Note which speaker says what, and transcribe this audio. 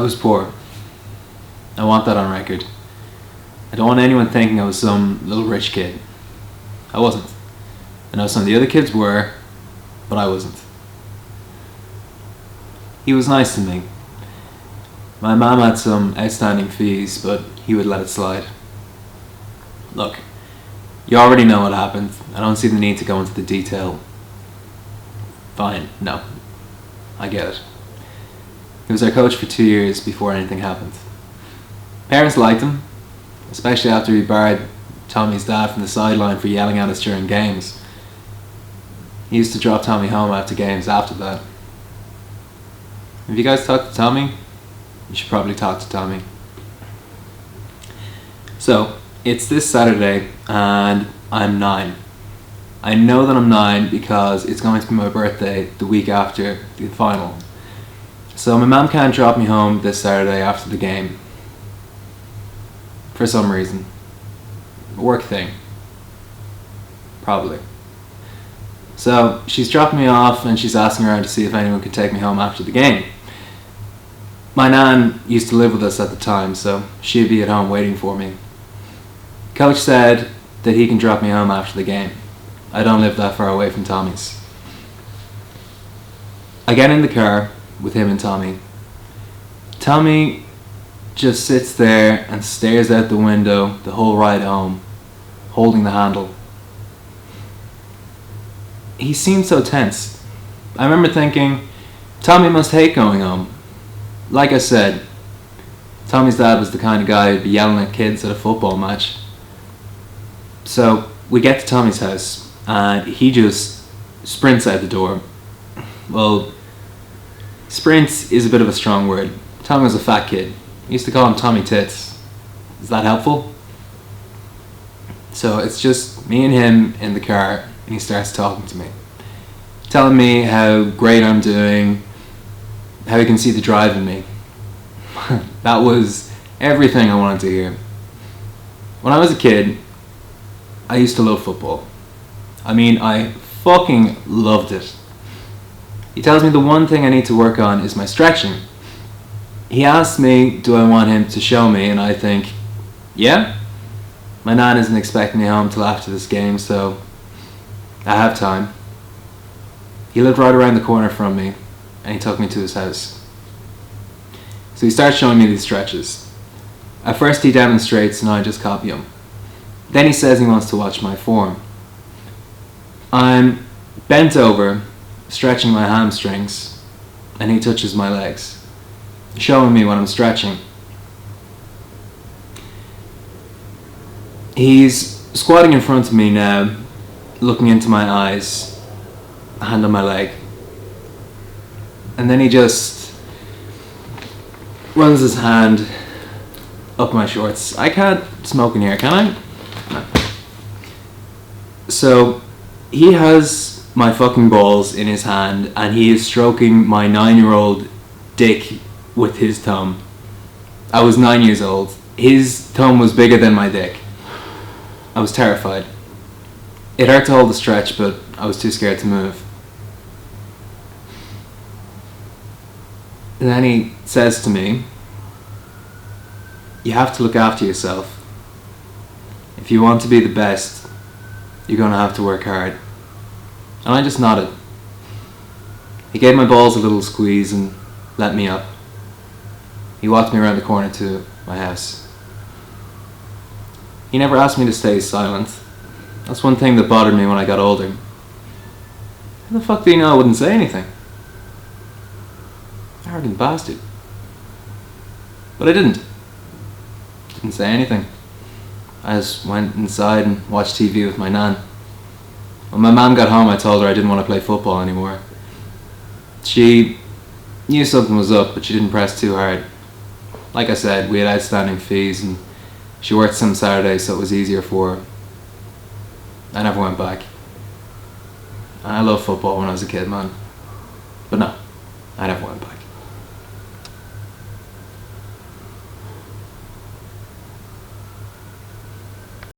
Speaker 1: I was poor. I want that on record. I don't want anyone thinking I was some little rich kid. I wasn't. I know some of the other kids were, but I wasn't. He was nice to me. My mum had some outstanding fees, but he would let it slide. Look, you already know what happened. I don't see the need to go into the detail. Fine, no. I get it. He was our coach for 2 years before anything happened. Parents liked him, especially after he barred Tommy's dad from the sideline for yelling at us during games. He used to drop Tommy home after games after that. If you guys talk to Tommy, you should probably talk to Tommy. So, it's this Saturday and I'm 9. I know that I'm 9 because it's going to be my birthday the week after the final. So my mum can't drop me home this Saturday after the game. For some reason. A work thing. Probably. So she's dropping me off and she's asking around to see if anyone could take me home after the game. My nan used to live with us at the time, so she'd be at home waiting for me. Coach said that he can drop me home after the game. I don't live that far away from Tommy's. I get in the car with him and Tommy. Tommy just sits there and stares out the window the whole ride home, holding the handle. He seemed so tense. I remember thinking, Tommy must hate going home. Like I said, Tommy's dad was the kind of guy who'd be yelling at kids at a football match. So we get to Tommy's house and he just sprints out the door. Well, sprint is a bit of a strong word. Tommy was a fat kid. We used to call him Tommy Tits. Is that helpful? So it's just me and him in the car and he starts talking to me. Telling me how great I'm doing, how he can see the drive in me. That was everything I wanted to hear. When I was a kid, I used to love football. I mean, I fucking loved it. He tells me the one thing I need to work on is my stretching. He asks me, do I want him to show me, and I think, yeah. My nan isn't expecting me home till after this game, so I have time. He lived right around the corner from me, and he took me to his house. So he starts showing me these stretches. At first he demonstrates and I just copy him. Then he says he wants to watch my form. I'm bent over, stretching my hamstrings, and he touches my legs, showing me what I'm stretching. He's squatting in front of me now, looking into my eyes, hand on my leg. And then he just runs his hand up my shorts. I can't smoke in here, can I? No. So he has my fucking balls in his hand and he is stroking my 9-year-old dick with his thumb. I was 9 years old. His thumb was bigger than my dick. I was terrified. It hurt to hold the stretch, but I was too scared to move. And then he says to me, you have to look after yourself. If you want to be the best, you're going to have to work hard. And I just nodded. He gave my balls a little squeeze and let me up. He walked me around the corner to my house. He never asked me to stay silent. That's one thing that bothered me when I got older. How the fuck do you know I wouldn't say anything? Arrogant bastard. But I didn't. Didn't say anything. I just went inside and watched TV with my nan. When my mum got home, I told her I didn't want to play football anymore. She knew something was up, but she didn't press too hard. Like I said, we had outstanding fees and she worked some Saturdays, so it was easier for her. I never went back. I loved football when I was a kid, man. But no.